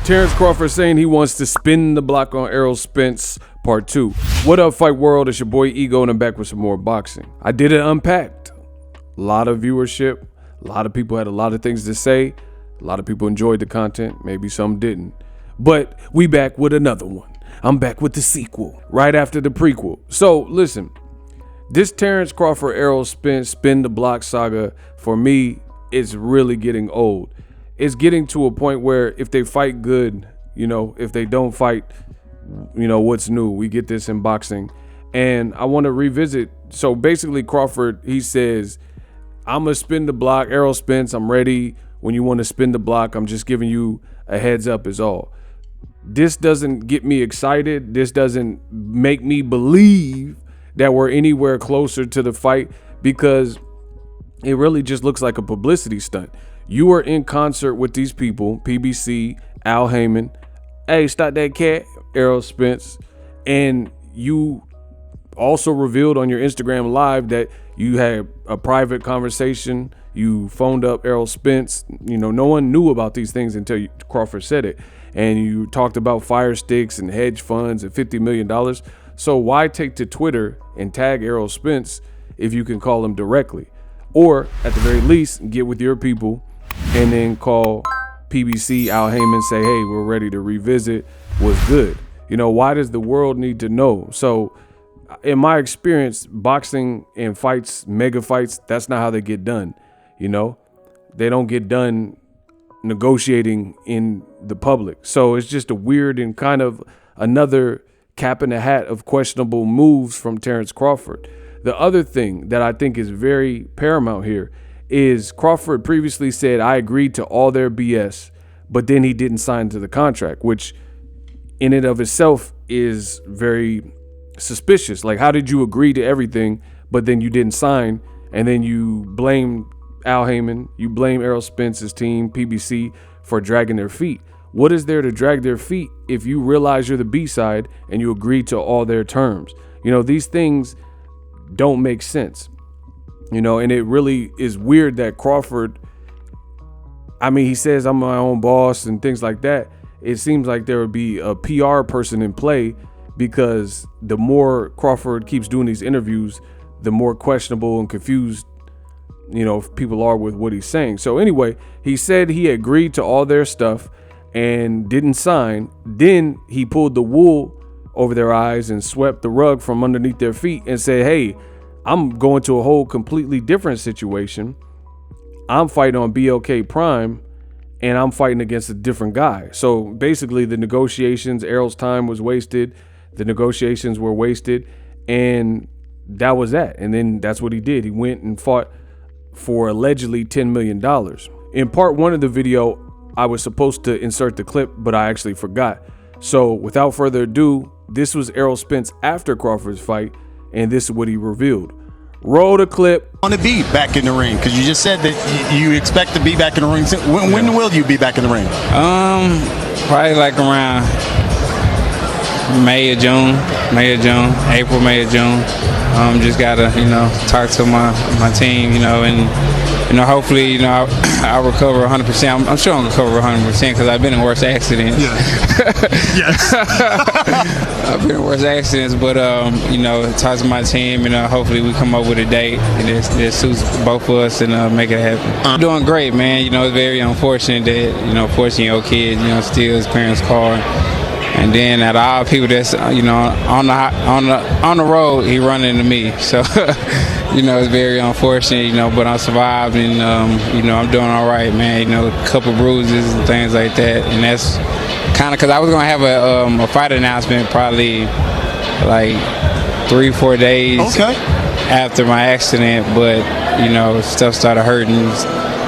Terence Crawford saying he wants to spin the block on Errol Spence Part 2. What up, Fight World? It's your boy Ego, and I'm back with some more boxing. I did it unpacked. A lot of viewership. A lot of people had a lot of things to say. A lot of people enjoyed the content. Maybe some didn't. But we back with another one. I'm back with the sequel right after the prequel. So listen, this Terence Crawford Errol Spence spin the block saga for me is really getting old. It's getting to a point where if they fight good, if they don't fight, what's new? We get this in boxing. And I want to revisit. So basically Crawford, he says, I'm going to spin the block. Errol Spence, I'm ready. When you want to spin the block, I'm just giving you a heads up is all. This doesn't get me excited. This doesn't make me believe that we're anywhere closer to the fight because it really just looks like a publicity stunt. You are in concert with these people, PBC, Al Heyman, hey, stop that cat, Errol Spence, and you also revealed on your Instagram Live that you had a private conversation. You phoned up Errol Spence. No one knew about these things until Crawford said it. And you talked about fire sticks and hedge funds and $50 million. So why take to Twitter and tag Errol Spence if you can call him directly? Or at the very least, get with your people and then call PBC, Al Heyman, say, hey, we're ready to revisit what's good. Why does the world need to know? So in my experience, boxing and fights, mega fights, that's not how they get done. They don't get done negotiating in the public. So it's just a weird and kind of another cap in the hat of questionable moves from Terence Crawford. The other thing that I think is very paramount here is Crawford previously said, I agreed to all their BS, but then he didn't sign to the contract, which in and of itself is very suspicious. Like, how did you agree to everything, but then you didn't sign? And then you blame Al Heyman, you blame Errol Spence's team, PBC, for dragging their feet. What is there to drag their feet if you realize you're the B-side and you agree to all their terms? These things don't make sense. And it really is weird that Crawford, he says I'm my own boss and things like that. It seems like there would be a PR person in play because the more Crawford keeps doing these interviews, the more questionable and confused, people are with what he's saying. So anyway, he said he agreed to all their stuff and didn't sign. Then he pulled the wool over their eyes and swept the rug from underneath their feet and said, hey, I'm going to a whole completely different situation. I'm fighting on BLK Prime and I'm fighting against a different guy. So basically the negotiations, Errol's time was wasted. The negotiations were wasted and that was that. And then that's what he did. He went and fought for allegedly $10 million. In part one of the video, I was supposed to insert the clip, but I actually forgot. So without further ado, this was Errol Spence after Crawford's fight, and this is what he revealed. Roll the clip. Want to be back in the ring because you just said that you expect to be back in the ring. When will you be back in the ring? Probably like around May or June, April, May or June. Just gotta, talk to my team, and, hopefully, I'll recover 100%. I'm sure I'll recover 100% because I've been in worse accidents. Yes. I've been in worse accidents, but, talk to my team, hopefully we come up with a date that suits both of us and make it happen. I'm doing great, man. It's very unfortunate that, 14-year-old kid, steals his parents' car. And then out of all people that's on the road, he run into me. So it's very unfortunate, but I survived and I'm doing all right, man. A couple bruises and things like that, and that's kind of because I was gonna have a fight announcement probably like 3-4 days after my accident, but stuff started hurting,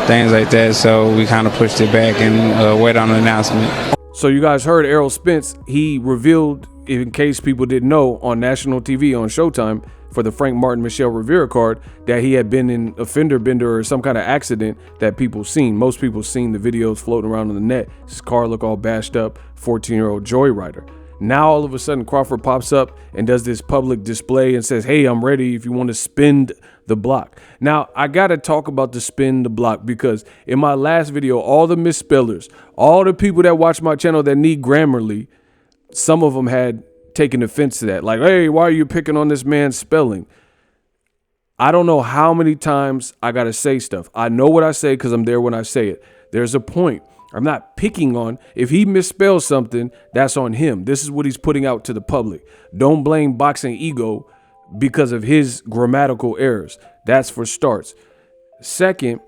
things like that. So we kind of pushed it back and wait on the announcement. So you guys heard Errol Spence. He revealed, in case people didn't know, on national TV on Showtime for the Frank Martin Michelle Rivera card that he had been in a fender bender or some kind of accident that people seen. Most people seen the videos floating around on the net. His car looked all bashed up, 14-year-old joyrider. Now all of a sudden Crawford pops up and does this public display and says, hey, I'm ready if you want to spend the block. Now, I got to talk about the spin the block because in my last video, all the misspellers, all the people that watch my channel that need Grammarly, some of them had taken offense to that. Like, hey, why are you picking on this man's spelling? I don't know how many times I got to say stuff. I know what I say because I'm there when I say it. There's a point. I'm not picking on. If he misspells something, that's on him. This is what he's putting out to the public. Don't blame Boxing Ego because of his grammatical errors. That's for starts. Second,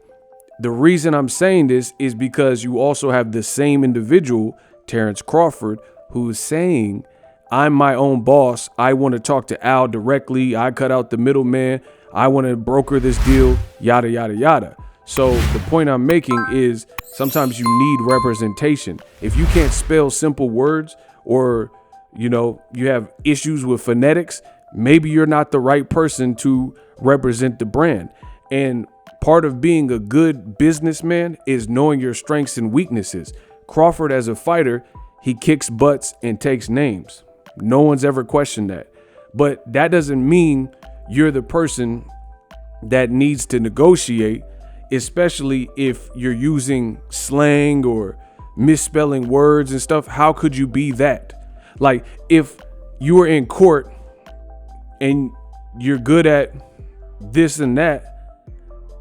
the reason I'm saying this is because you also have the same individual, Terence Crawford, who's saying, I'm my own boss. I want to talk to Al directly. I cut out the middleman. I want to broker this deal, yada, yada, yada. So the point I'm making is sometimes you need representation. If you can't spell simple words or, you have issues with phonetics, maybe you're not the right person to represent the brand. And part of being a good businessman is knowing your strengths and weaknesses. Crawford, as a fighter, he kicks butts and takes names. No one's ever questioned that. But that doesn't mean you're the person that needs to negotiate, especially if you're using slang or misspelling words and stuff. How could you be that? Like, if you were in court and you're good at this and that,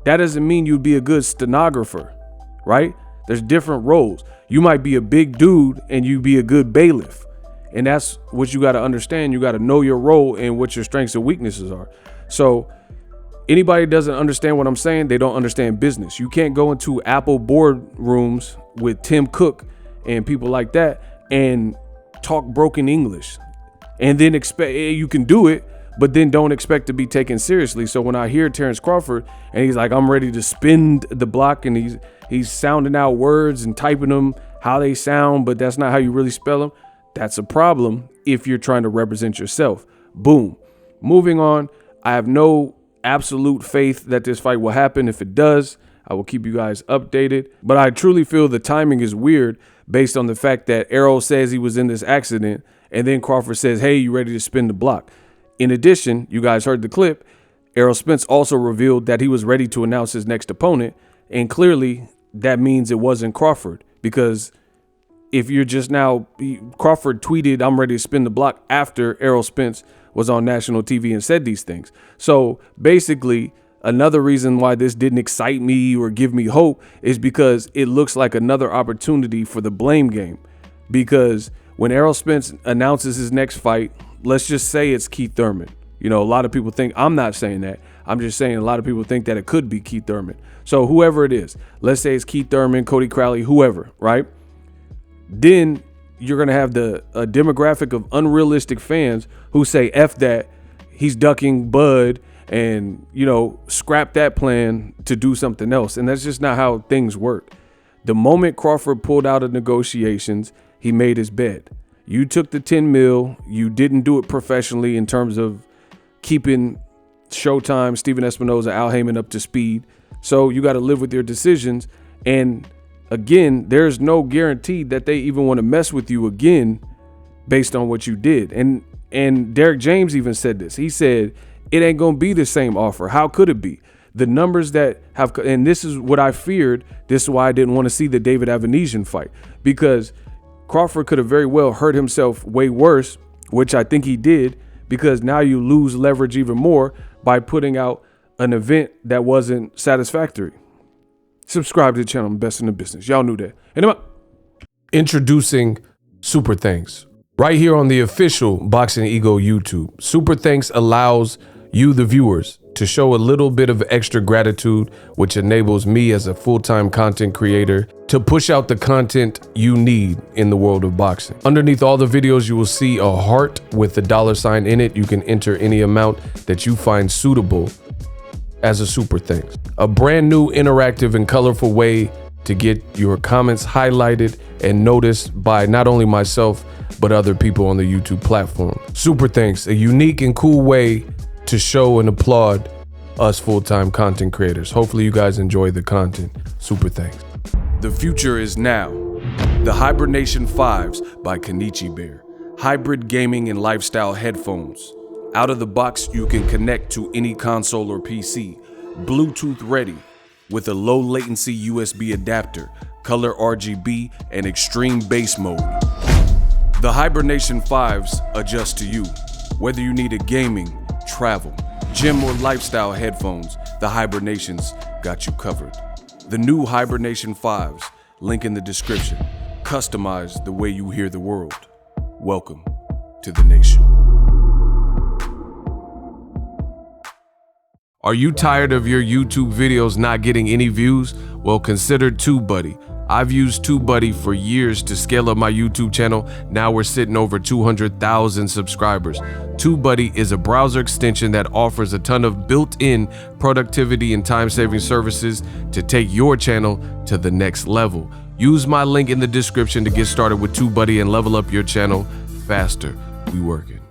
that doesn't mean you'd be a good stenographer, right? There's different roles. You might be a big dude and you be a good bailiff. And that's what you got to understand. You got to know your role and what your strengths and weaknesses are. So anybody doesn't understand what I'm saying, they don't understand business. You can't go into Apple boardrooms with Tim Cook and people like that and talk broken English and then expect you can do it, but then don't expect to be taken seriously. So when I hear Terence Crawford and he's like, I'm ready to spin the block, and he's sounding out words and typing them how they sound, but that's not how you really spell them. That's a problem if you're trying to represent yourself. Boom. Moving on. I have no absolute faith that this fight will happen. If it does, I will keep you guys updated. But I truly feel the timing is weird based on the fact that Errol says he was in this accident and then Crawford says, hey, you ready to spin the block? In addition, you guys heard the clip. Errol Spence also revealed that he was ready to announce his next opponent. And clearly that means it wasn't Crawford, because if you're just now, Crawford tweeted, I'm ready to spin the block after Errol Spence was on national TV and said these things. So basically, another reason why this didn't excite me or give me hope is because it looks like another opportunity for the blame game. Because when Errol Spence announces his next fight, let's just say it's Keith Thurman. A lot of people think, I'm not saying that. I'm just saying a lot of people think that it could be Keith Thurman. So whoever it is, let's say it's Keith Thurman, Cody Crowley, whoever, right? Then you're going to have a demographic of unrealistic fans who say, F that, he's ducking Bud, and, scrap that plan to do something else. And that's just not how things work. The moment Crawford pulled out of negotiations, he made his bed. You took the 10 mil. You didn't do it professionally in terms of keeping Showtime, Steven Espinoza, Al Heyman up to speed. So you got to live with your decisions. And again, there's no guarantee that they even want to mess with you again based on what you did. And Derek James even said this. He said, it ain't going to be the same offer. How could it be? The numbers that have, and this is what I feared. This is why I didn't want to see the David Avanesian fight, because Crawford could have very well hurt himself way worse, which I think he did, because now you lose leverage even more by putting out an event that wasn't satisfactory. Subscribe to the channel. I'm best in the business. Y'all knew that. And introducing Super Thanks right here on the official Boxing Ego YouTube. Super Thanks allows you, the viewers, to show a little bit of extra gratitude, which enables me as a full-time content creator to push out the content you need in the world of boxing. Underneath all the videos, you will see a heart with the $sign in it. You can enter any amount that you find suitable as a super thanks. A brand new interactive and colorful way to get your comments highlighted and noticed by not only myself, but other people on the YouTube platform. Super thanks, a unique and cool way to show and applaud us full-time content creators. Hopefully you guys enjoy the content. Super thanks. The future is now. The Hibernation 5s by Kenichi Bear. Hybrid gaming and lifestyle headphones. Out of the box, you can connect to any console or PC, Bluetooth ready, with a low latency USB adapter, color RGB, and extreme bass mode. The Hibernation 5s adjust to you. Whether you need a gaming, travel, gym, or lifestyle headphones, the Hibernations got you covered. The new Hibernation 5s, link in the description. Customize the way you hear the world. Welcome to the nation. Are you tired of your YouTube videos not getting any views? Well, consider TubeBuddy. I've used TubeBuddy for years to scale up my YouTube channel. Now we're sitting over 200,000 subscribers. TubeBuddy is a browser extension that offers a ton of built-in productivity and time-saving services to take your channel to the next level. Use my link in the description to get started with TubeBuddy and level up your channel faster. We working.